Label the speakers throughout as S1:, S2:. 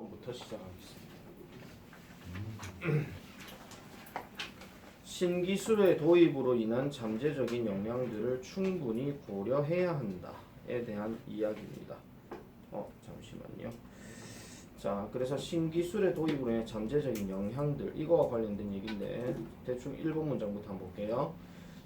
S1: 부터 시작하겠습니다. 신기술의 도입으로 인한 잠재적인 영향들을 충분히 고려해야 한다에 대한 이야기입니다. 잠시만요. 자, 그래서 신기술의 도입으로 인한 잠재적인 영향들, 이거와 관련된 얘기인데 대충 1번 문장부터 한번 볼게요.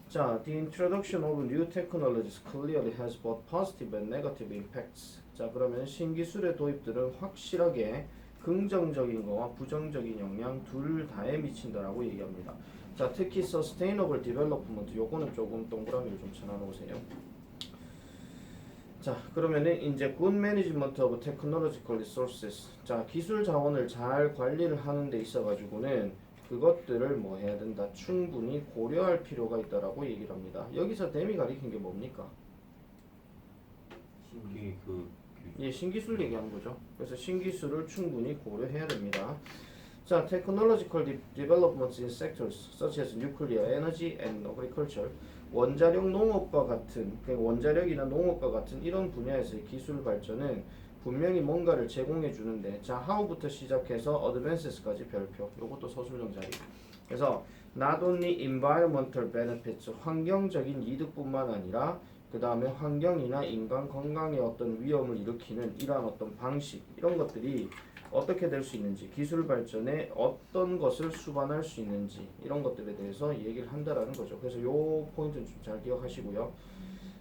S1: 자, the introduction of new technologies clearly has both positive and negative impacts. 자, 그러면 신기술의 도입들은 확실하게 긍정적인 거와 부정적인 영향 둘 다에 미친다라고 얘기합니다. 자, 특히 sustainable development, 요거는 조금 동그라미를 좀 쳐놔놓으세요. 자, 그러면은 이제 good management of technological resources. 자, 기술 자원을 잘 관리를 하는 데 있어 가지고는 그것들을 뭐 해야 된다? 충분히 고려할 필요가 있다라고 얘기를 합니다. 여기서 댐이 가리킨 게 뭡니까? 신기술 얘기하는 거죠. 그래서 신기술을 충분히 고려해야 됩니다. 자, technological developments in sectors such as nuclear energy and agriculture. 원자력 농업과 같은, 원자력이나 농업과 같은 이런 분야에서의 기술 발전은 분명히 뭔가를 제공해 주는데, 자, how부터 시작해서 advances까지 별표. 요것도 서술형 자리. 그래서 not only environmental benefits, 환경적인 이득뿐만 아니라 그 다음에 환경이나 인간 건강에 어떤 위험을 일으키는 이러한 어떤 방식, 이런 것들이 어떻게 될 수 있는지, 기술 발전에 어떤 것을 수반할 수 있는지, 이런 것들에 대해서 얘기를 한다라는 거죠. 그래서 요 포인트는 좀 잘 기억하시고요.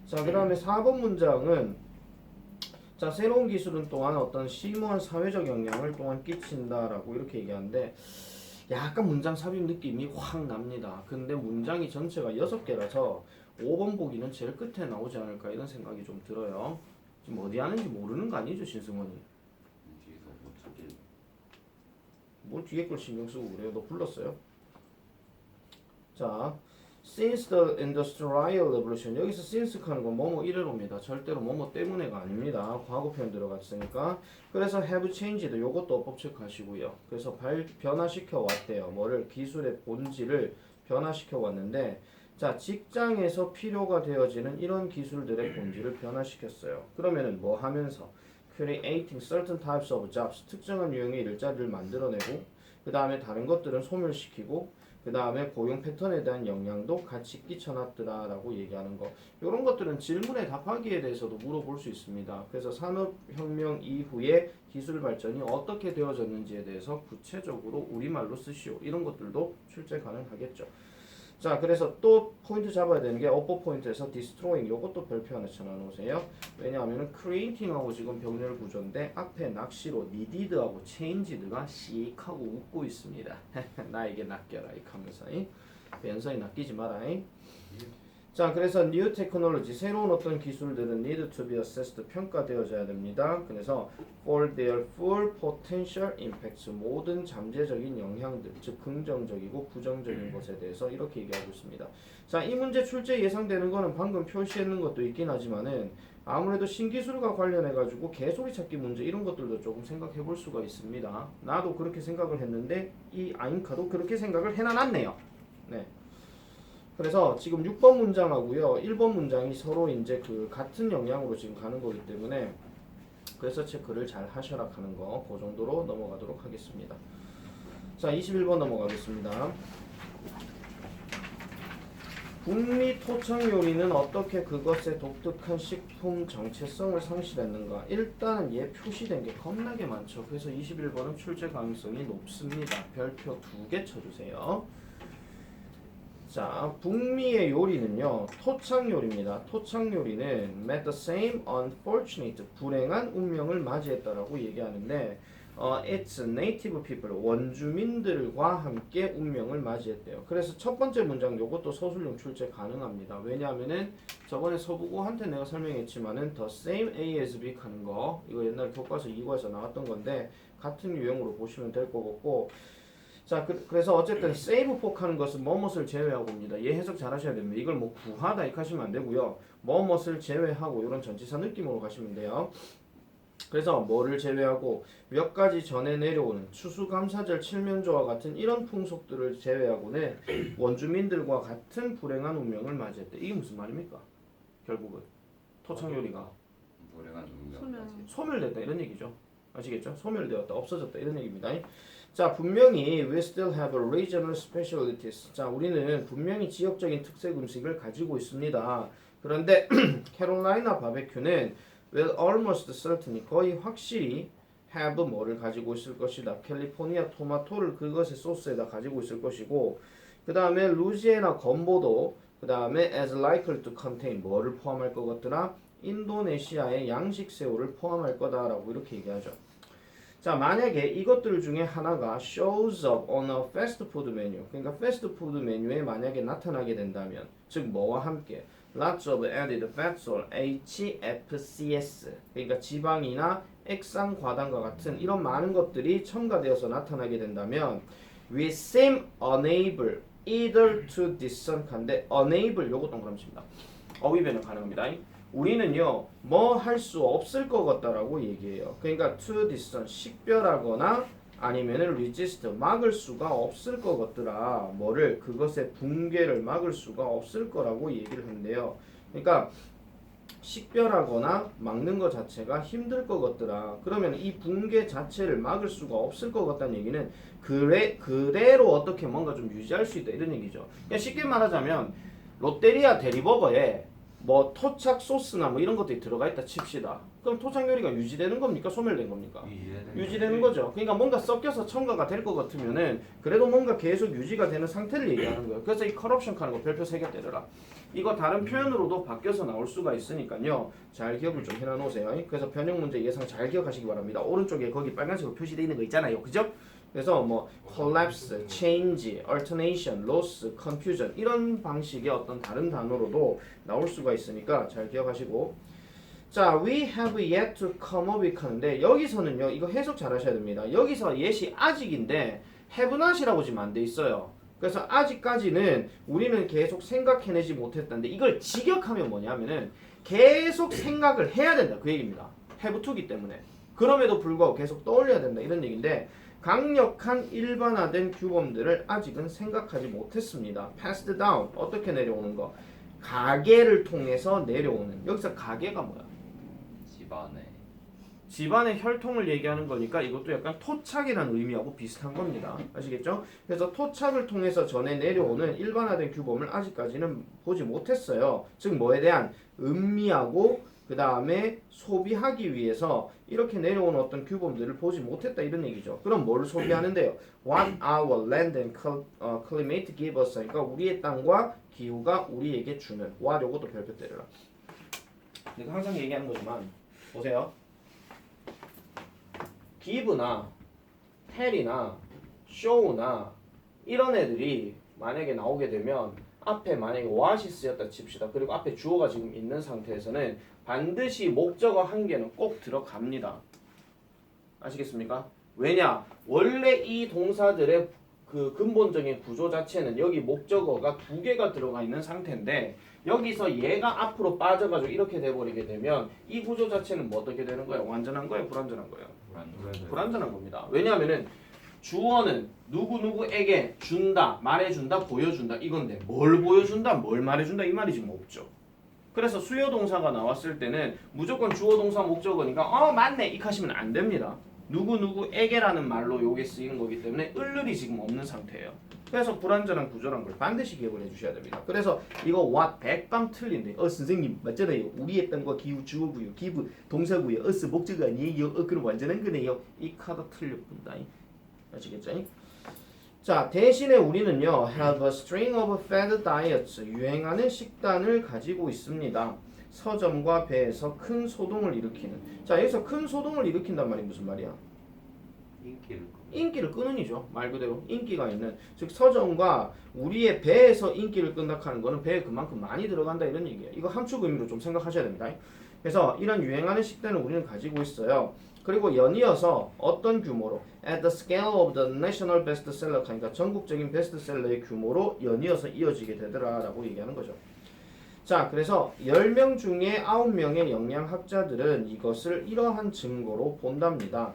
S1: 자, 그 다음에 4번 문장은, 자, 새로운 기술은 또한 어떤 심오한 사회적 영향을 또한 끼친다라고 이렇게 얘기하는데, 약간 문장 삽입 느낌이 확 납니다. 근데 문장이 전체가 6개라서 5번 보기는 제일 끝에 나오지 않을까 이런 생각이 좀 들어요. 지금 어디 하는지 모르는 거 아니죠, 신승원이? 뭘 뒤에 걸 신경 쓰고 그래요? 너 불렀어요? 자, since the industrial revolution. 여기서 since 하는 건 뭐뭐 이래로입니다. 절대로 뭐뭐 때문에가 아닙니다. 과거 표현 들어갔으니까. 그래서 have changed, 요것도 어법 체크하시고요. 그래서 변화시켜 왔대요. 뭐를? 기술의 본질을 변화시켜 왔는데, 자, 직장에서 필요가 되어지는 이런 기술들의 본질을 변화시켰어요. 그러면은 뭐 하면서? creating certain types of jobs, 특정한 유형의 일자리를 만들어내고, 그 다음에 다른 것들은 소멸시키고, 그 다음에 고용 패턴에 대한 영향도 같이 끼쳐놨더라라고 얘기하는 거. 이런 것들은 질문에 답하기에 대해서도 물어볼 수 있습니다. 그래서 산업혁명 이후에 기술 발전이 어떻게 되어졌는지에 대해서 구체적으로 우리말로 쓰시오. 이런 것들도 출제 가능하겠죠. 자, 그래서 또 포인트 잡아야 되는 게 어법 포인트에서 destroying, 요것도 별표 하나 쳐놔놓으세요. 왜냐하면 creating하고 지금 병렬 구조인데 앞에 낚시로 needed하고 changed가 씩하고 웃고 있습니다. 나에게 낚여라 이 하면서 변서에 낚이지 마라. 자, 그래서 new technology, 새로운 어떤 기술들은 need to be assessed, 평가되어져야 됩니다. 그래서 for their full potential impacts, 모든 잠재적인 영향들, 즉 긍정적이고 부정적인 것에 대해서 이렇게 얘기하고 있습니다. 자, 이 문제 출제 예상되는 거는 방금 표시했는 것도 있긴 하지만은 아무래도 신기술과 관련해가지고 개소리 찾기 문제 이런 것들도 조금 생각해 볼 수가 있습니다. 나도 그렇게 생각을 했는데 이 아임카도 그렇게 생각을 해놔놨네요. 네. 그래서 지금 6번 문장하고요 1번 문장이 서로 이제 그 같은 영향으로 지금 가는 거기 때문에 그래서 체크를 잘 하셔라 하는 거, 그 정도로 넘어가도록 하겠습니다. 자, 21번 넘어가겠습니다. 북미 토착 요리는 어떻게 그것의 독특한 식품 정체성을 상실했는가? 일단 얘 표시된 게 겁나게 많죠. 그래서 21번은 출제 가능성이 높습니다. 별표 2개 쳐주세요. 자, 북미의 요리는요, 토착 요리입니다. 토착 요리는 met the same unfortunate, 불행한 운명을 맞이했다라고 얘기하는데, its native people, 원주민들과 함께 운명을 맞이했대요. 그래서 첫 번째 문장 요것도 서술형 출제 가능합니다. 왜냐하면은 저번에 서부고한테 내가 설명했지만은 the same A as B 하는 거, 이거 옛날 교과서 2과에서 나왔던 건데 같은 유형으로 보시면 될 것 같고. 자, 그래서 어쨌든 save for 하는 것은 뭐뭇을 제외하고입니다. 얘 해석 잘 하셔야 됩니다. 이걸 뭐 구하다 이렇게 하시면 안 되고요. 뭐뭇을 제외하고 이런 전치사 느낌으로 가시면 돼요. 그래서 뭐를 제외하고 몇 가지 전에 내려오는 추수감사절 칠면조와 같은 이런 풍속들을 제외하고는 원주민들과 같은 불행한 운명을 맞이했대. 이게 무슨 말입니까? 결국은 토착 요리가
S2: 불행한 운명
S1: 소멸됐다 이런 얘기죠. 아시겠죠? 소멸되었다, 없어졌다 이런 얘기입니다. 자, 분명히 we still have regional specialties. 자, 우리는 분명히 지역적인 특색 음식을 가지고 있습니다. 그런데 캐롤라이나 바베큐는 will almost certainly 거의 확실히 have 뭐를 가지고 있을 것이다. 캘리포니아 토마토를 그것의 소스에다 가지고 있을 것이고, 그 다음에 루지애나 건보도 그 다음에 as likely to contain 뭐를 포함할 것 같더라? 인도네시아의 양식 새우를 포함할 거다라고 이렇게 얘기하죠. 자, 만약에 이것들 중에 하나가 shows up on a fast food menu, 그러니까 패스트푸드 메뉴에 만약에 나타나게 된다면, 즉 뭐와 함께 lots of added fats or HFCS, 그러니까 지방이나 액상과당과 같은 이런 많은 것들이 첨가되어서 나타나게 된다면 we seem unable either to discern 한데 unable 요거 동그라미입니다. 어휘 변형 가능합니다. 우리는요 뭐 할 수 없을 것 같다라고 얘기해요. 그러니까 to discern 식별하거나 아니면은 resist 막을 수가 없을 것 같더라. 뭐를 그것의 붕괴를 막을 수가 없을 거라고 얘기를 한대요. 그러니까 식별하거나 막는 것 자체가 힘들 것 같더라. 그러면 이 붕괴 자체를 막을 수가 없을 것 같다는 얘기는 그대로 어떻게 뭔가 좀 유지할 수 있다 이런 얘기죠. 그냥 쉽게 말하자면 롯데리아 대리버거에 뭐 토착 소스나 뭐 이런 것들이 들어가 있다 칩시다. 그럼 토착 요리가 유지되는 겁니까? 소멸된 겁니까? 유지되는 거죠. 그러니까 뭔가 섞여서 첨가가 될 것 같으면은 그래도 뭔가 계속 유지가 되는 상태를 얘기하는 거예요. 그래서 이 커럽션 하는 거 별표 3개 때려라. 이거 다른 표현으로도 바뀌어서 나올 수가 있으니까요. 잘 기억을 좀 해놔놓으세요. 그래서 변형 문제 예상 잘 기억하시기 바랍니다. 오른쪽에 거기 빨간색으로 표시되어 있는 거 있잖아요. 그죠? 그래서 뭐 collapse, change, alternation, loss, confusion 이런 방식의 어떤 다른 단어로도 나올 수가 있으니까 잘 기억하시고, 자, we have yet to come up with 하는데 여기서는요 이거 해석 잘 하셔야 됩니다. 여기서 yet이 아직인데 have not이라고 지금 안 돼 있어요. 그래서 아직까지는 우리는 계속 생각해내지 못했다는데 이걸 직역하면 뭐냐면은 계속 생각을 해야 된다 그 얘기입니다. have to기 때문에. 그럼에도 불구하고 계속 떠올려야 된다 이런 얘기인데 강력한 일반화된 규범들을 아직은 생각하지 못했습니다. passed down 어떻게 내려오는 거? 가계를 통해서 내려오는. 여기서 가계가 뭐야? 집안의 혈통을 얘기하는 거니까 이것도 약간 토착이라는 의미하고 비슷한 겁니다. 아시겠죠? 그래서 토착을 통해서 전해 내려오는 일반화된 규범을 아직까지는 보지 못했어요. 즉 뭐에 대한 음미하고 그 다음에 소비하기 위해서 이렇게 내려오는 어떤 규범들을 보지 못했다 이런 얘기죠. 그럼 뭐를 소비하는데요? What our land and climate give us. 그러니까 우리의 땅과 기후가 우리에게 주는. what 요것도 별표 때려라. 내가 항상 얘기하는 거지만 보세요. give나 tell이나 show나 이런 애들이 만약에 나오게 되면 앞에 만약에 what이 쓰였다 칩시다. 그리고 앞에 주어가 지금 있는 상태에서는 반드시 목적어 한 개는 꼭 들어갑니다. 아시겠습니까? 왜냐? 원래 이 동사들의 그 근본적인 구조 자체는 여기 목적어가 2개가 들어가 있는 상태인데 여기서 얘가 앞으로 빠져가지고 이렇게 돼버리게 되면 이 구조 자체는 뭐 어떻게 되는 거예요? 완전한 거예요? 불완전한 거예요? 불완전한 겁니다. 왜냐하면은 주어는 누구누구에게 준다, 말해준다, 보여준다 이건데 뭘 보여준다, 뭘 말해준다 이 말이 지금 없죠. 그래서 수요 동사가 나왔을 때는 무조건 주어 동사 목적어니까 맞네 이렇게 하시면 안 됩니다. 누구누구에게라는 말로 요게 쓰이는 거기 때문에 을을이 지금 없는 상태예요. 그래서 불완전한 구조란 걸 반드시 기억을 해주셔야 됩니다. 그래서 이거 what 100방 틀린데 선생님 맞잖아요. 우리 했던 거 기후 주어고요. 기부 동사고요. us 목적어 아니에요. 그럼 완전한 거네요. 이 카드 틀렸습니다. 아시겠죠? 자, 대신에 우리는요 have a string of fad diets 유행하는 식단을 가지고 있습니다. 서점과 배에서 큰 소동을 일으키는. 자, 여기서 큰 소동을 일으킨단 말이 무슨 말이야? 인기를 끄는 이죠. 말 그대로 인기가 있는. 즉 서점과 우리의 배에서 인기를 끈다 하는 거는 배에 그만큼 많이 들어간다 이런 얘기예요. 이거 함축 의미로 좀 생각하셔야 됩니다. 그래서 이런 유행하는 식단을 우리는 가지고 있어요. 그리고 연이어서 어떤 규모로 at the scale of the national bestseller 그러니까 전국적인 베스트셀러의 규모로 연이어서 이어지게 되더라라고 얘기하는 거죠. 자, 그래서 10명 중에 9명의 영양학자들은 이것을 이러한 증거로 본답니다.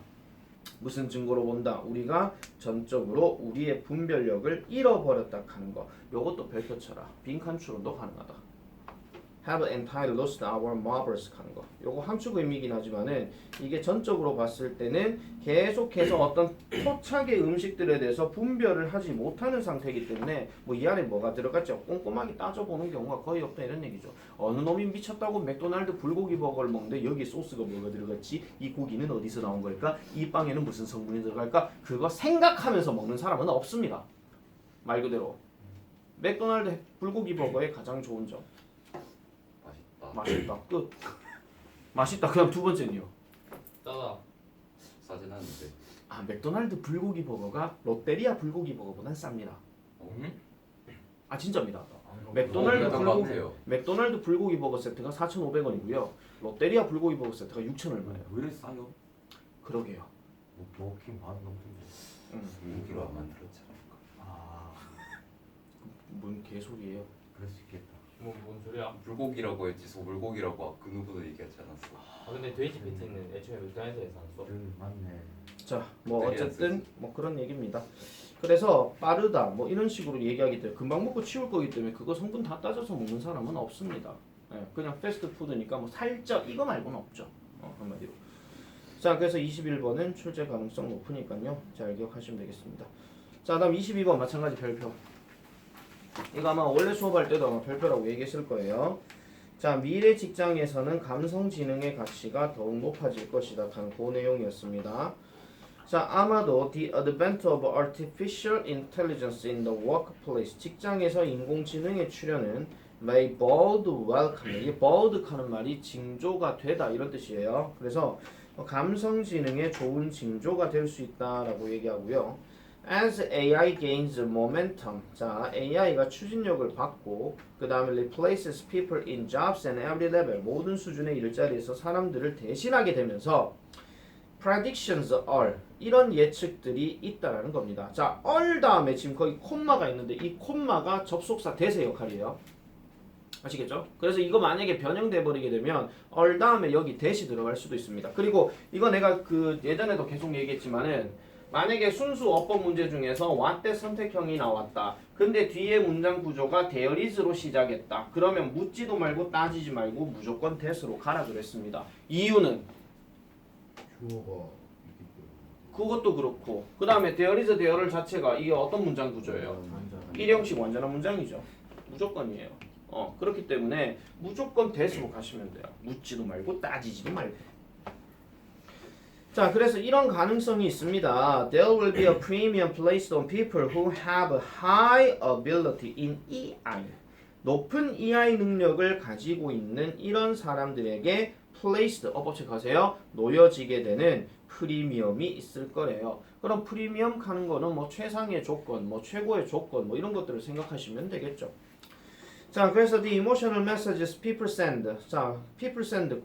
S1: 무슨 증거로 본다? 우리가 전적으로 우리의 분별력을 잃어버렸다 하는 거. 요것도 별표 쳐라. 빈칸 추론도 가능하다. have entirely lost our marbles 하는 거. 요거 함축 의미긴 하지만은 이게 전적으로 봤을 때는 계속해서 어떤 토착의 음식들에 대해서 분별을 하지 못하는 상태이기 때문에 뭐 이 안에 뭐가 들어갔죠? 꼼꼼하게 따져보는 경우가 거의 없다 이런 얘기죠. 어느 놈이 미쳤다고 맥도날드 불고기 버거를 먹는데 여기 소스가 뭐가 들어갔지? 이 고기는 어디서 나온 걸까? 이 빵에는 무슨 성분이 들어갈까? 그거 생각하면서 먹는 사람은 없습니다. 말 그대로 맥도날드 불고기 버거의 가장 좋은 점 맛있다. 끝. 맛있다. 그다음 두 번째는요.
S2: 짜다.
S3: 싸진 않는데.
S1: 아 맥도날드 불고기 버거가 롯데리아 불고기 버거보단 쌉니다. 아 진짜입니다. 맥도날드 불고기 버거 세트가 4,500원이고요. 롯데리아 불고기 버거 세트가 6,000 얼마예요.
S4: 왜 이렇게 싸요?
S1: 그러게요.
S4: 먹긴 반 넘던데.
S3: 불고기로 안 만들었잖아.
S4: 아,
S1: 뭔 개소리예요.
S4: 그럴 수 있겠다.
S2: 뭔 소리야?
S3: 불고기라고 했지 소불고기라고 그 누구도 얘기하지 않았어.
S2: 아 근데 돼지 패티는 애초에 맥도날드에서 안 써.
S4: 맞네.
S1: 자, 뭐
S3: 롯데리아
S1: 어쨌든 뭐 그런 얘기입니다. 그래서 빠르다 뭐 이런 식으로 얘기하기 때문에 금방 먹고 치울 거기 때문에 그거 성분 다 따져서 먹는 사람은 없습니다. 예, 그냥 패스트푸드니까 뭐 살짝 이거 말고는 없죠. 한마디로. 자, 그래서 21번은 출제 가능성 높으니까요. 잘 기억하시면 되겠습니다. 자, 다음 22번 마찬가지 별표. 이거 아마 원래 수업할 때도 아마 별표라고 얘기했을 거예요. 자, 미래 직장에서는 감성지능의 가치가 더욱 높아질 것이다 하는 그 내용이었습니다. 자, 아마도 the advent of artificial intelligence in the workplace 직장에서 인공지능의 출현은 may bode welcome 이 bode 하는 말이 징조가 되다 이런 뜻이에요. 그래서 감성지능의 좋은 징조가 될 수 있다라고 얘기하고요. As AI gains momentum, 자 AI가 추진력을 받고 그 다음에 replaces people in jobs and every level 모든 수준의 일자리에서 사람들을 대신하게 되면서 predictions are 이런 예측들이 있다라는 겁니다. 자, all 다음에 지금 거기 콤마가 있는데 이 콤마가 접속사 대세 역할이에요. 아시겠죠? 그래서 이거 만약에 변형돼 버리게 되면 all 다음에 여기 대시 들어갈 수도 있습니다. 그리고 이거 내가 그 예전에도 계속 얘기했지만은 만약에 순수 어법 문제 중에서 what 선택형이 나왔다. 근데 뒤에 문장 구조가 there is로 시작했다. 그러면 묻지도 말고 따지지 말고 무조건 that으로 가라 그랬습니다. 이유는
S5: 주어가
S1: 그것도 그렇고 그 다음에 there is there를 자체가 이게 어떤 문장 구조예요? 일형식 완전한 문장이죠. 무조건이에요. 그렇기 때문에 무조건 that으로 가시면 돼요. 묻지도 말고 따지지도 말고. 자, 그래서 이런 가능성이 있습니다. There will be a premium placed on people who have high ability in EI. 높은 EI 능력을 가지고 있는 이런 사람들에게 placed, 어법 체크하세요. 놓여지게 되는 프리미엄이 있을 거래요. 그럼 프리미엄 하는 거는 뭐 최상의 조건, 뭐 최고의 조건, 뭐 이런 것들을 생각하시면 되겠죠. 자, 그래서 the emotional messages people send. 자, people send.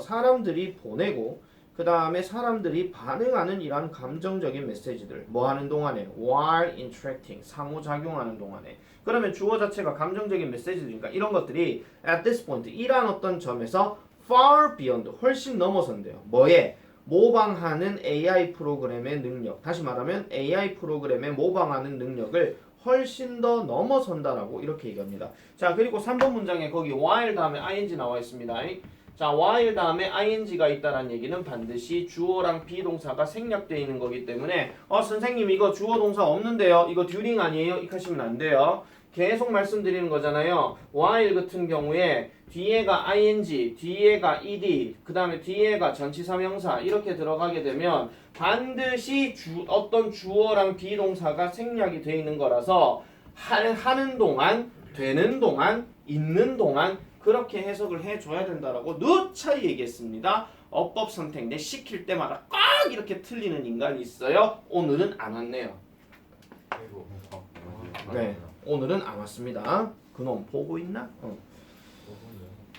S1: 사람들이 보내고 그 다음에 사람들이 반응하는 이런 감정적인 메시지들 뭐 하는 동안에 while interacting 상호작용하는 동안에 그러면 주어 자체가 감정적인 메시지니까 이런 것들이 at this point 이러한 어떤 점에서 far beyond 훨씬 넘어선대요. 뭐에? 모방하는 AI 프로그램의 능력 다시 말하면 AI 프로그램의 모방하는 능력을 훨씬 더 넘어선다라고 이렇게 얘기합니다. 자, 그리고 3번 문장에 거기 while 다음에 ing 나와 있습니다. 자, while 다음에 ing가 있다는 얘기는 반드시 주어랑 비동사가 생략되어 있는 거기 때문에 선생님 이거 주어 동사 없는데요. 이거 during 아니에요? 이렇게 하시면 안 돼요. 계속 말씀드리는 거잖아요. while 같은 경우에 뒤에가 ing, 뒤에가 ed, 그 다음에 뒤에가 전치사명사 이렇게 들어가게 되면 반드시 어떤 주어랑 비동사가 생략이 되어 있는 거라서 하는 동안, 되는 동안, 있는 동안 그렇게 해석을 해줘야 된다라고 누차 얘기했습니다. 어법 선택 내 시킬 때마다 꽉 이렇게 틀리는 인간이 있어요. 오늘은 안 왔네요.
S2: 그리고
S1: 네, 오늘은 안 왔습니다. 그놈 보고 있나?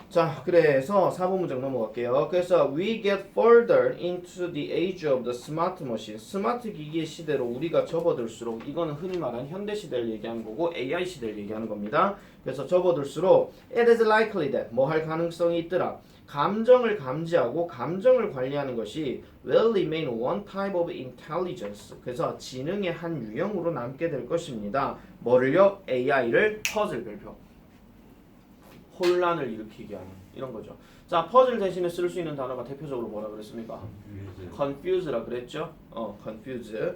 S1: 자, 그래서 4번 문장 넘어갈게요. 그래서 we get further into the age of the smart machine. 스마트 기기의 시대로 우리가 접어들수록 이거는 흔히 말하는 현대 시대를 얘기하는 거고 AI 시대를 얘기하는 겁니다. 그래서 접어들수록 it is likely that 뭐 할 가능성이 있더라. 감정을 감지하고 감정을 관리하는 것이 will remain one type of intelligence. 그래서 지능의 한 유형으로 남게 될 것입니다. 뭐를요? AI를 퍼즐 별표. 혼란을 일으키게 하는 이런 거죠. 자, 퍼즐 대신에 쓸 수 있는 단어가 대표적으로 뭐라 그랬습니까? confuse라 그랬죠. confuse.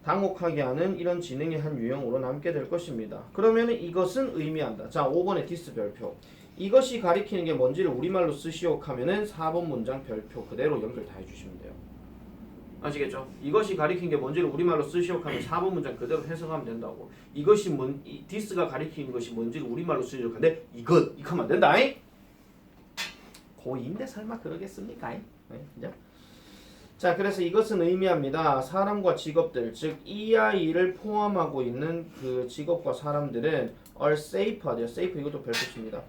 S1: 당혹하게 하는 이런 지능의 한 유형으로 남게 될 것입니다. 그러면 이것은 의미한다. 자, 5번의 디스 별표. 이것이 가리키는 게 뭔지를 우리말로 쓰시오 하면은 4번 문장 별표 그대로 연결 다 해주시면 돼요. 아시겠죠? 이것이 가리키는 게 뭔지를 우리말로 쓰시오 하면 4번 문장 그대로 해석하면 된다고. 이것이 디스가 가리키는 것이 뭔지를 우리말로 쓰시오 하는데 이거 하면 안 된다. 고인데 설마 그러겠습니까? 네, 그죠? 자, 그래서 이것은 의미합니다. 사람과 직업들, 즉 EI를 포함하고 있는 그 직업과 사람들은 are safe하대요. safe 이것도 별표입니다.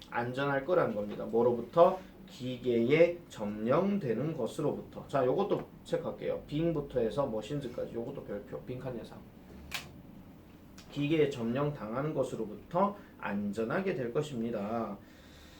S1: 안전할 거라는 겁니다. 뭐로부터? 기계에 점령되는 것으로부터. 자, 요것도 체크할게요. being부터 해서 machines까지 요것도 별표. 빈칸 예상. 기계에 점령당하는 것으로부터 안전하게 될 것입니다.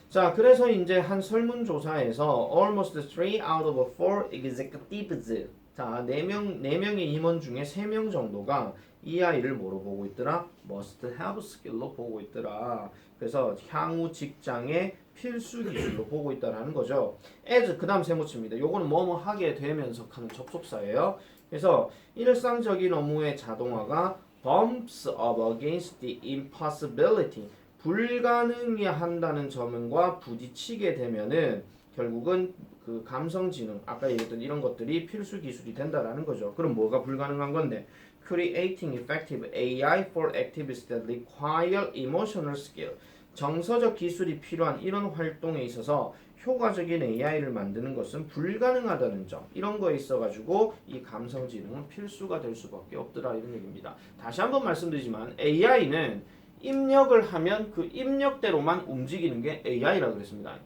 S1: 자, 그래서 이제 한 설문조사에서 almost 3 out of 4 executives, 자, 4명의 임원 중에 3명 정도가 EI를 뭐로 보고 있더라? must have skill로 보고 있더라. 그래서 향후 직장의 필수 기술로 보고 있다라는 거죠. as 그 다음 세모치입니다. 요거는 뭐뭐 하게 되면서 하는 접속사예요. 그래서 일상적인 업무의 자동화가 bumps up against the impossibility, 불가능해 한다는 점과 부딪히게 되면은 결국은 그 감성지능, 아까 얘기했던 이런 것들이 필수 기술이 된다라는 거죠. 그럼 뭐가 불가능한 건데? Creating effective AI for activities that require emotional skill. 정서적 기술이 필요한 이런 활동에 있어서 효과적인 AI를 만드는 것은 불가능하다는 점, 이런 거에 있어가지고 이 감성지능은 필수가 될 수밖에 없더라 이런 얘기입니다. 다시 한번 말씀드리지만 AI는 입력을 하면 그 입력대로만 움직이는 게 AI라고 그랬습니다.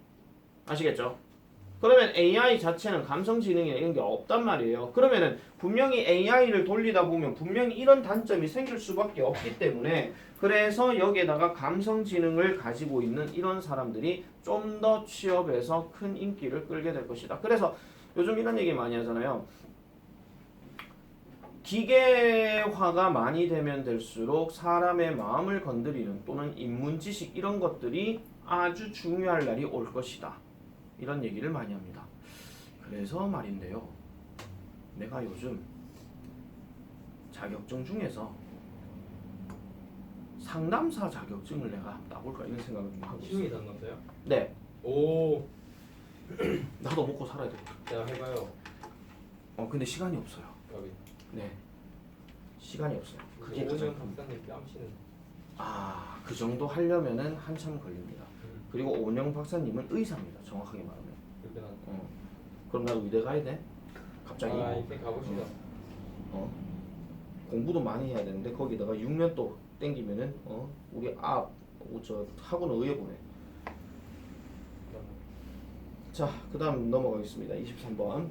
S1: 아시겠죠? 그러면 AI 자체는 감성지능이 이런 게 없단 말이에요. 그러면은 분명히 AI를 돌리다 보면 분명히 이런 단점이 생길 수밖에 없기 때문에, 그래서 여기에다가 감성지능을 가지고 있는 이런 사람들이 좀 더 취업에서 큰 인기를 끌게 될 것이다. 그래서 요즘 이런 얘기 많이 하잖아요. 기계화가 많이 되면 될수록 사람의 마음을 건드리는 또는 인문지식 이런 것들이 아주 중요할 날이 올 것이다. 이런 얘기를 많이 합니다. 그래서 말인데요. 내가 요즘 자격증 중에서 상담사 자격증을 내가 따볼까 이런 생각을 좀 하고 있어요.
S2: 시중에 담갔어요?
S1: 네.
S2: 오,
S1: 나도 먹고 살아야 돼.
S2: 제가 해봐요.
S1: 근데 시간이 없어요.
S2: 여기.
S1: 네. 시간이 없어요. 그게 가장
S2: 오전 박사님 뺨치는.
S1: 그 정도 하려면은 한참 걸립니다. 그리고 오은영 박사님은 의사입니다. 정확하게 말하면.
S2: 그렇게
S1: 그럼 나 의대 가야 돼? 갑자기?
S2: 이제 가봅시다.
S1: 공부도 많이 해야 되는데 거기다가 6년 또 땡기면은 우리 저 학원 의회 보내. 자, 그 다음 넘어가겠습니다. 23번.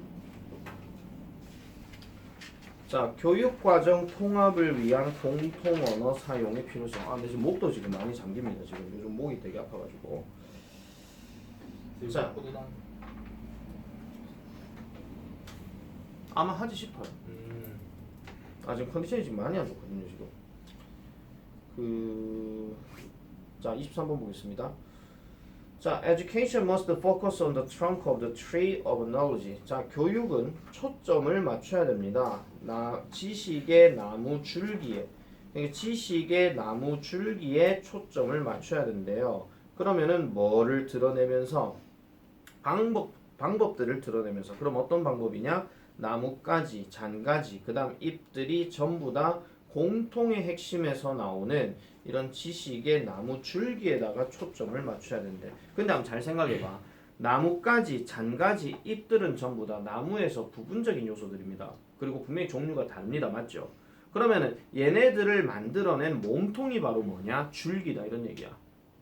S1: 자, 교육과정 통합을 위한 공통언어 사용의 필요성. 근데 지금 목도 지금 많이 잠깁니다. 지금 요즘 목이 되게 아파가지고. 자. 아마 하지 싶어요. 지금 컨디션이 지금 많이 안 좋거든요. 지금. 자, 23번 보겠습니다. 자, education must focus on the trunk of the tree of knowledge. 자, 교육은 초점을 맞춰야 됩니다. 지식의 나무 줄기에, 그러니까 지식의 나무 줄기에 초점을 맞춰야 된대요. 그러면은 뭐를 드러내면서 방법들을 드러내면서, 그럼 어떤 방법이냐? 나뭇가지, 잔가지, 그 다음 잎들이 전부 다 공통의 핵심에서 나오는 이런 지식의 나무 줄기에다가 초점을 맞춰야 된대. 근데 한번 잘 생각해봐. 나뭇가지, 잔가지, 잎들은 전부 다 나무에서 부분적인 요소들입니다. 그리고 분명히 종류가 다릅니다. 맞죠? 그러면은 얘네들을 만들어낸 몸통이 바로 뭐냐? 줄기다 이런 얘기야.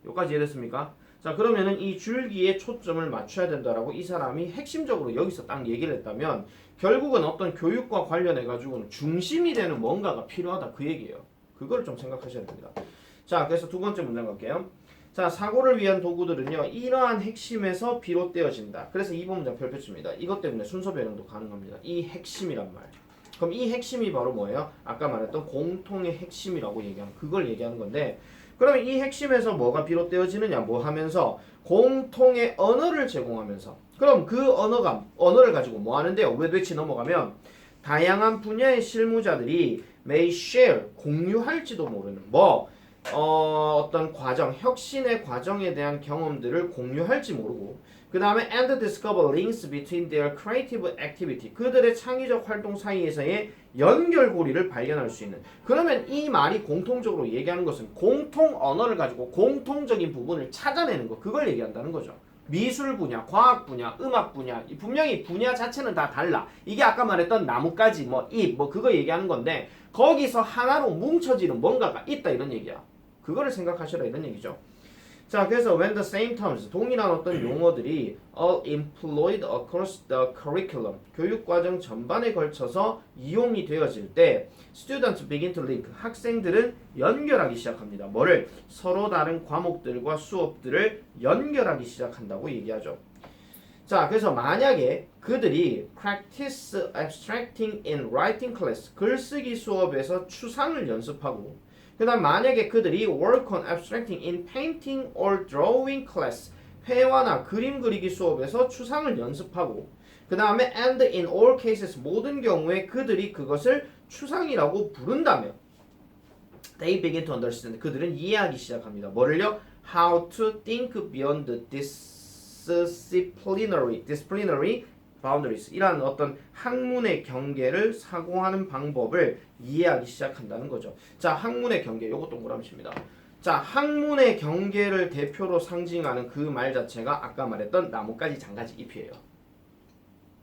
S1: 여기까지 이해됐습니까? 자, 그러면은 이 줄기에 초점을 맞춰야 된다라고 이 사람이 핵심적으로 여기서 딱 얘기를 했다면 결국은 어떤 교육과 관련해 가지고는 중심이 되는 뭔가가 필요하다 그 얘기예요. 그걸 좀 생각하셔야 됩니다. 자, 그래서 두 번째 문장 갈게요. 자, 사고를 위한 도구들은요, 이러한 핵심에서 비롯되어진다. 그래서 2번 문장 별표입니다. 이것 때문에 순서 변형도 가능합니다. 이 핵심이란 말. 그럼 이 핵심이 바로 뭐예요? 아까 말했던 공통의 핵심이라고 얘기하는, 그걸 얘기하는 건데, 그러면 이 핵심에서 뭐가 비롯되어지느냐 뭐 하면서 공통의 언어를 제공하면서 그럼 그 언어를 가지고 뭐 하는데요? which 넘어가면 다양한 분야의 실무자들이 may share 공유할지도 모르는 어떤 과정, 혁신의 과정에 대한 경험들을 공유할지 모르고 그 다음에 and discover links between their creative activity 그들의 창의적 활동 사이에서의 연결고리를 발견할 수 있는 그러면 이 말이 공통적으로 얘기하는 것은 공통 언어를 가지고 공통적인 부분을 찾아내는 거 그걸 얘기한다는 거죠. 미술 분야, 과학 분야, 음악 분야 분명히 분야 자체는 다 달라. 이게 아까 말했던 나뭇가지, 잎, 그거 얘기하는 건데 거기서 하나로 뭉쳐지는 뭔가가 있다 이런 얘기야. 그거를 생각하시라 이런 얘기죠. 자, 그래서 when the same terms, 동일한 어떤 용어들이 all employed across the curriculum, 교육과정 전반에 걸쳐서 이용이 되어질 때 students begin to link, 학생들은 연결하기 시작합니다. 뭐를? 서로 다른 과목들과 수업들을 연결하기 시작한다고 얘기하죠. 자, 그래서 만약에 그들이 practice abstracting in writing class, 글쓰기 수업에서 추상을 연습하고 그 다음 만약에 그들이 work on abstracting in painting or drawing class, 회화나 그림 그리기 수업에서 추상을 연습하고 그 다음에 and in all cases, 모든 경우에 그들이 그것을 추상이라고 부른다면 they begin to understand, 그들은 이해하기 시작합니다. 뭐를요? How to think beyond disciplinary boundaries, 이라는 어떤 학문의 경계를 사고하는 방법을 이해하기 시작한다는 거죠. 자, 학문의 경계, 요거 동그라미입니다. 자, 학문의 경계를 대표로 상징하는 그 말 자체가 아까 말했던 나뭇가지 장가지 잎이에요.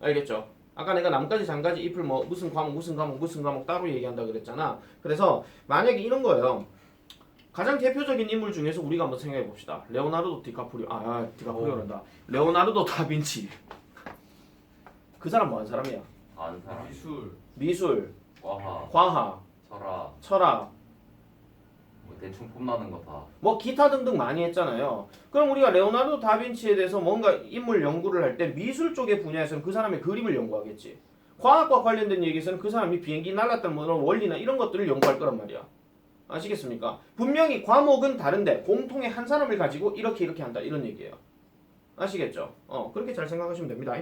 S1: 알겠죠? 아까 내가 나뭇가지 장가지 잎을 무슨 과목 따로 얘기한다 그랬잖아. 그래서 만약에 이런 거예요. 가장 대표적인 인물 중에서 우리가 한번 생각해 봅시다. 레오나르도 디카프리오란다. 레오나르도 다빈치. 그 사람 뭐하는 사람이야?
S3: 아는 사람.
S2: 미술,
S3: 과학.
S1: 과학,
S3: 철학.
S1: 뭐
S3: 대충 폼나는 거 다.
S1: 기타 등등 많이 했잖아요. 그럼 우리가 레오나르도 다빈치에 대해서 뭔가 인물 연구를 할 때 미술 쪽의 분야에서는 그 사람의 그림을 연구하겠지. 과학과 관련된 얘기에서는 그 사람이 비행기 날랐다는 원리나 이런 것들을 연구할 거란 말이야. 아시겠습니까? 분명히 과목은 다른데 공통의 한 사람을 가지고 이렇게 한다 이런 얘기예요. 아시겠죠? 그렇게 잘 생각하시면 됩니다.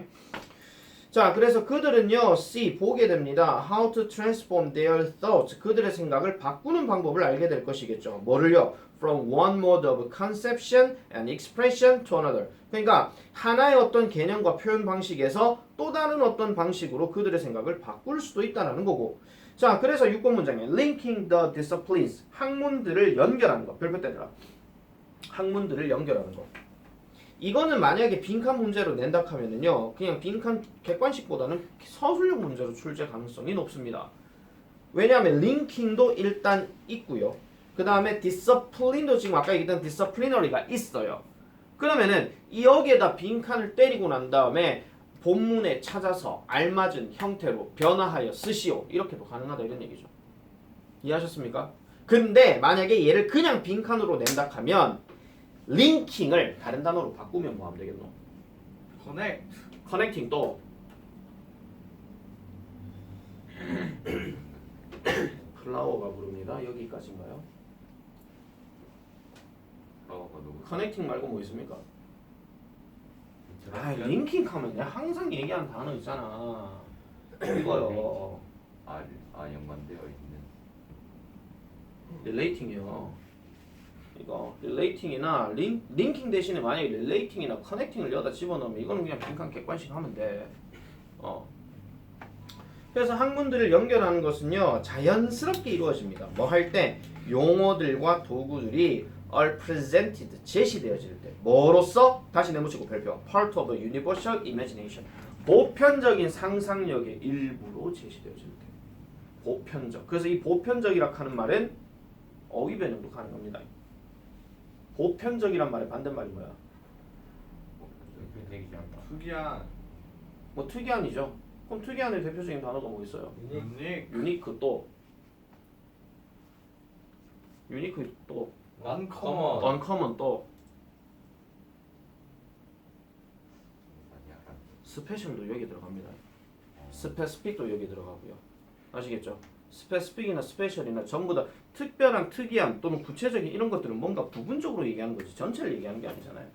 S1: 자, 그래서 그들은요, 보게 됩니다. How to transform their thoughts. 그들의 생각을 바꾸는 방법을 알게 될 것이겠죠. 뭐를요? From one mode of conception and expression to another. 그러니까 하나의 어떤 개념과 표현 방식에서 또 다른 어떤 방식으로 그들의 생각을 바꿀 수도 있다는 거고. 자, 그래서 6번 문장에 linking the disciplines. 학문들을 연결하는 거. 별표 때려라. 학문들을 연결하는 거. 이거는 만약에 빈칸 문제로 낸다 하면은요, 그냥 빈칸 객관식보다는 서술형 문제로 출제 가능성이 높습니다. 왜냐하면 링킹도 일단 있고요. 그 다음에 디서플린도 지금 아까 얘기했던 디서플리너리가 있어요. 그러면은 여기에다 빈칸을 때리고 난 다음에 본문에 찾아서 알맞은 형태로 변화하여 쓰시오. 이렇게도 가능하다 이런 얘기죠. 이해하셨습니까? 근데 만약에 얘를 그냥 빈칸으로 낸다 하면 링킹을 다른 단어로 바꾸면 뭐 하면 되겠노? 커넥팅 또 플라워가 부릅니다. 여기까지인가요? 커넥팅 말고 뭐 있습니까? 링킹 하면 내가 항상 얘기하는 단어 있잖아. 이거요.
S3: 연관되어 있는.
S1: 릴레이팅이요. 이거 릴레이팅이나 링킹 대신에 만약에 릴레이팅이나 커넥팅을 여기다 집어넣으면 이거는 그냥 빈칸 객관식 하면 돼. 그래서 학문들을 연결하는 것은요, 자연스럽게 이루어집니다. 뭐 할 때 용어들과 도구들이 are presented, 제시되어질 때. 뭐로써? 다시 내붙이고 별표. part of a universal imagination. 보편적인 상상력의 일부로 제시되어질 때. 보편적. 그래서 이 보편적이라 하는 말은 어휘 변형도 가능합니다. 보편적이란 말의 반대말이 뭐야?
S2: 특이한,
S1: 뭐 특이한이죠. 그럼 특이한의 대표적인 단어가 뭐 있어요? 유니크 또 uncommon 또 스페셜도 여기 들어갑니다. 스페시픽도 여기 들어가고요. 아시겠죠? specific이나 special이나 전부 다 특별한, 특이한 또는 구체적인 이런 것들은 뭔가 부분적으로 얘기하는 거지 전체를 얘기하는 게 아니잖아요.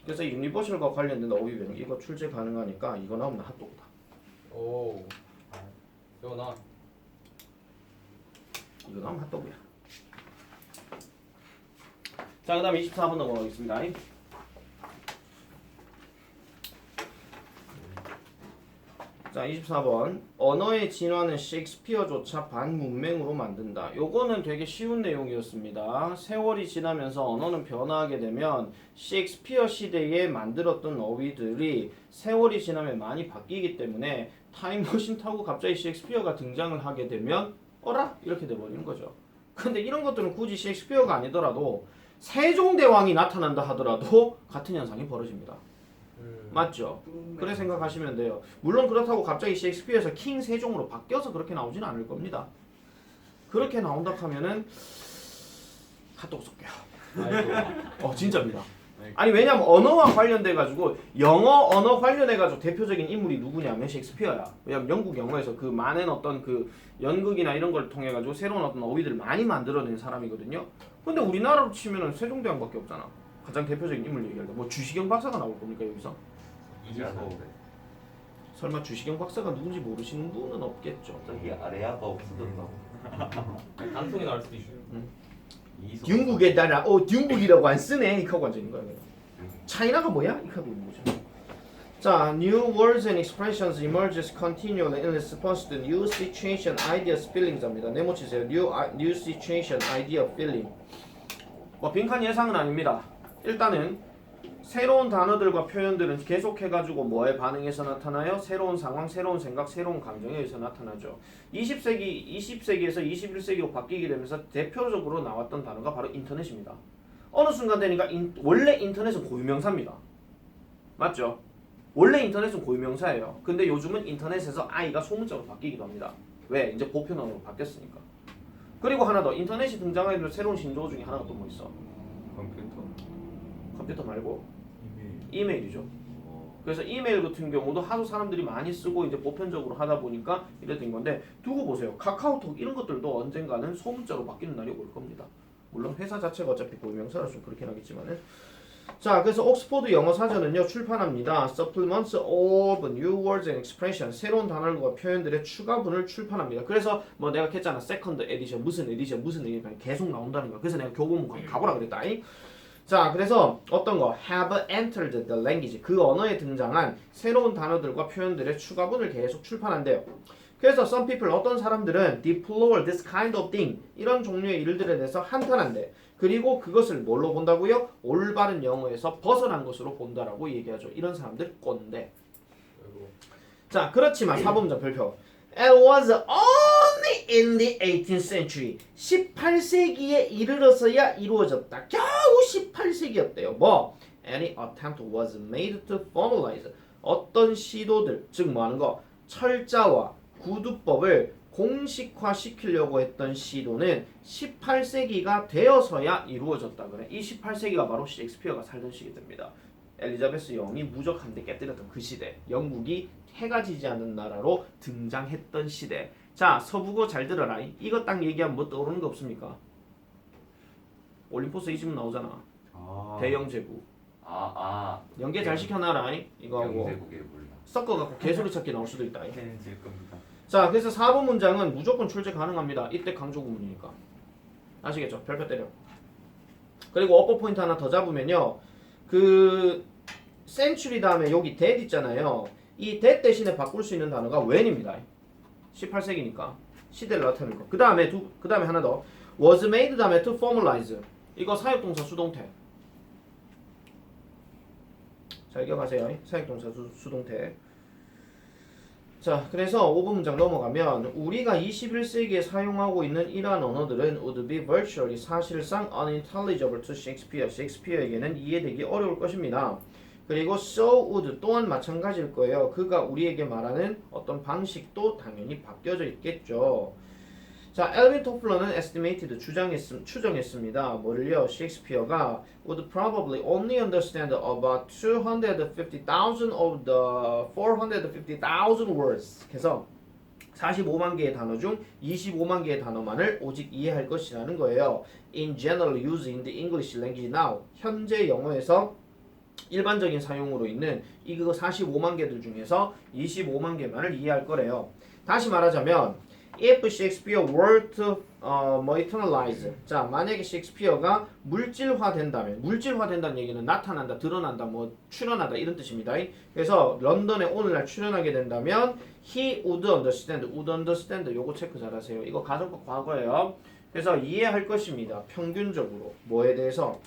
S1: 그래서 유니버셜과 관련된 어휘변 이거 출제 가능하니까 이거 나오면 핫도그다.
S2: 오. 영원아.
S1: 이거 나오면 핫도그야. 자, 그 다음에 24번 넘어가겠습니다. 자, 24번. 언어의 진화는 셰익스피어조차 반문맹으로 만든다. 요거는 되게 쉬운 내용이었습니다. 세월이 지나면서 언어는 변화하게 되면 셰익스피어 시대에 만들었던 어휘들이 세월이 지나면 많이 바뀌기 때문에 타임머신 타고 갑자기 셰익스피어가 등장을 하게 되면 어라? 이렇게 돼버리는 거죠. 근데 이런 것들은 굳이 셰익스피어가 아니더라도 세종대왕이 나타난다 하더라도 같은 현상이 벌어집니다. 맞죠? 그래 생각하시면 돼요. 물론 그렇다고 갑자기 셰익스피어에서 킹 세종으로 바뀌어서 그렇게 나오지는 않을 겁니다. 그렇게 나온다 하면은 핫도그 쏠게요. 진짜입니다. 아니 왜냐면 언어와 관련돼 가지고 영어 언어 관련해 가지고 대표적인 인물이 누구냐면 셰익스피어야. 왜냐면 영국 영어에서 그 많은 어떤 그 연극이나 이런 걸 통해 가지고 새로운 어떤 어휘들을 많이 만들어낸 사람이거든요. 근데 우리나라로 치면은 세종대왕밖에 없잖아. 가장 대표적인 인물 얘기할 때 뭐 주시경 박사가 나올 겁니까 여기서?
S3: 이자서
S1: 설마 주시경 박사가 누군지 모르시는 분은 없겠죠.
S3: 저기 아레아가 없어졌다고.
S2: 단통이 나올 수도 있어.
S1: 중국의 나라, 중국이라고 안 쓰네. 이거 하고 앉아있는 거야. 그냥. 차이나가 뭐야? 이거 하고 있는 거죠. 자, new words and expressions emerges continually in response to new situation, ideas, feelings입니다. 네모 치세요. new situation, idea, feeling. 뭐 빈칸 예상은 아닙니다. 일단은 새로운 단어들과 표현들은 계속해가지고 뭐에 반응해서 나타나요? 새로운 상황, 새로운 생각, 새로운 감정에 의해서 나타나죠. 20세기에서 21세기로 바뀌게 되면서 대표적으로 나왔던 단어가 바로 인터넷입니다. 어느 순간 되니까 원래 인터넷은 고유명사입니다. 맞죠? 원래 인터넷은 고유명사예요. 근데 요즘은 인터넷에서 I가 소문자로 바뀌기도 합니다. 왜? 이제 보편어로 바뀌었으니까. 그리고 하나 더, 인터넷이 등장하게 되면 새로운 신조어 중에 하나가 또 뭐 있어? 컴퓨터 말고 이메일이죠. 그래서 이메일 같은 경우도 하도 사람들이 많이 쓰고 이제 보편적으로 하다 보니까 이래 된 건데 두고 보세요. 카카오톡 이런 것들도 언젠가는 소문자로 바뀌는 날이 올 겁니다. 물론 회사 자체가 어차피 고유명사라서 그렇긴 하겠지만은. 자, 그래서 옥스포드 영어 사전은요 출판합니다. Supplements of new words and expressions, 새로운 단어들과 표현들의 추가분을 출판합니다. 그래서 뭐 내가 했잖아, 세컨드 에디션 무슨 에디션 계속 나온다는 거야. 그래서 내가 교보문 가보라 그랬다. 자, 그래서 어떤 거 have entered the language, 그 언어에 등장한 새로운 단어들과 표현들의 추가분을 계속 출판한대요. 그래서 some people, 어떤 사람들은 deplore this kind of thing, 이런 종류의 일들에 대해서 한탄한대. 그리고 그것을 뭘로 본다고요? 올바른 영어에서 벗어난 것으로 본다라고 얘기하죠. 이런 사람들 꼰대. 자, 그렇지만 4번문장 별표. It was only in the 18th century. 18세기에 이르러서야 이루어졌다. 겨우 18세기였대요. 뭐? Any attempt was made to formalize. 어떤 시도들, 즉 뭐하는 거? 철자와 구두법을 공식화시키려고 했던 시도는 18세기가 되어서야 이루어졌다 그래. 이 18세기가 바로 셰익스피어가 살던 시기입니다. 엘리자베스 여왕이 무적 한 대 깨뜨렸던 그 시대. 영국이 해가 지지 않는 나라로 등장했던 시대. 자, 서부고 잘 들어라. 이거 딱 얘기하면 뭐 떠오르는 거 없습니까? 올림포스 이지문 나오잖아. 대영제국. 연계 잘 시켜놔라. 이거 하고
S3: 영제국에 몰라.
S1: 섞어갖고 개소리 찾기 나올 수도 있다.
S4: 질 겁니다.
S1: 자, 그래서 4번 문장은 무조건 출제 가능합니다. 이때 강조 구문이니까. 아시겠죠? 별표 때려. 그리고 어퍼 포인트 하나 더 잡으면요. 그 century 다음에 여기 that 있잖아요. 이 that 대신에 바꿀 수 있는 단어가 when입니다. 18세기니까 시대를 나타내는 거. 그 다음에 하나 더 was made 다음에 to formalize. 이거 사역동사 수동태. 잘 기억하세요. 사역동사 수동태. 자, 그래서 5번 문장 넘어가면 우리가 21세기에 사용하고 있는 이러한 언어들은 would be virtually, 사실상 unintelligible to Shakespeare. 셰익스피어에게는 이해되기 어려울 것입니다. 그리고 so would 또한 마찬가지일 거예요. 그가 우리에게 말하는 어떤 방식도 당연히 바뀌어져 있겠죠. 자, 엘빈 토플러는 estimated 추정했습니다. 뭐를요? 셰익스피어가 would probably only understand about 250,000 of the 450,000 words. 그래서 45만 개의 단어 중 25만 개의 단어만을 오직 이해할 것이라는 거예요. In general use in the English language now. 현재 영어에서 일반적인 사용으로 있는 이거 45만 개들 중에서 25만 개만을 이해할 거래요. 다시 말하자면 if Shakespeare were to eternalize. 자, 만약에 셰익스피어가 물질화된다는 얘기는 나타난다, 드러난다, 뭐 출현한다 이런 뜻입니다. 그래서 런던에 오늘날 출현하게 된다면 he would understand. 요거 체크 잘하세요. 이거 가정법 과거예요. 그래서 이해할 것입니다. 평균적으로 뭐에 대해서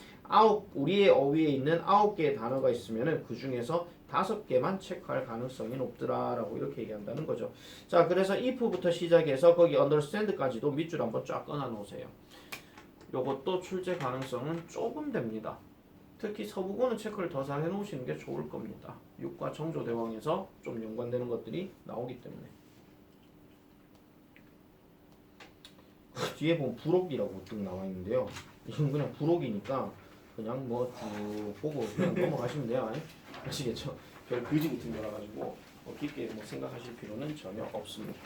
S1: 우리의 어휘에 있는 9개의 단어가 있으면은 그 중에서 5개만 체크할 가능성이 높더라라고 이렇게 얘기한다는 거죠. 자, 그래서 if부터 시작해서 거기 understand까지도 밑줄 한번 쫙 꺼놔 놓으세요. 요것도 출제 가능성은 조금 됩니다. 특히 서부고는 체크를 더 잘 해놓으시는 게 좋을 겁니다. 육과 정조대왕에서 좀 연관되는 것들이 나오기 때문에. 뒤에 보면 부록이라고 쭉 나와 있는데요. 이건 그냥 부록이니까 그냥 뭐 쭉 보고 그냥 넘어가시면 돼요. 아시겠죠? 별 그지 같은 거라 가지고 깊게 뭐 생각하실 필요는 전혀 없습니다.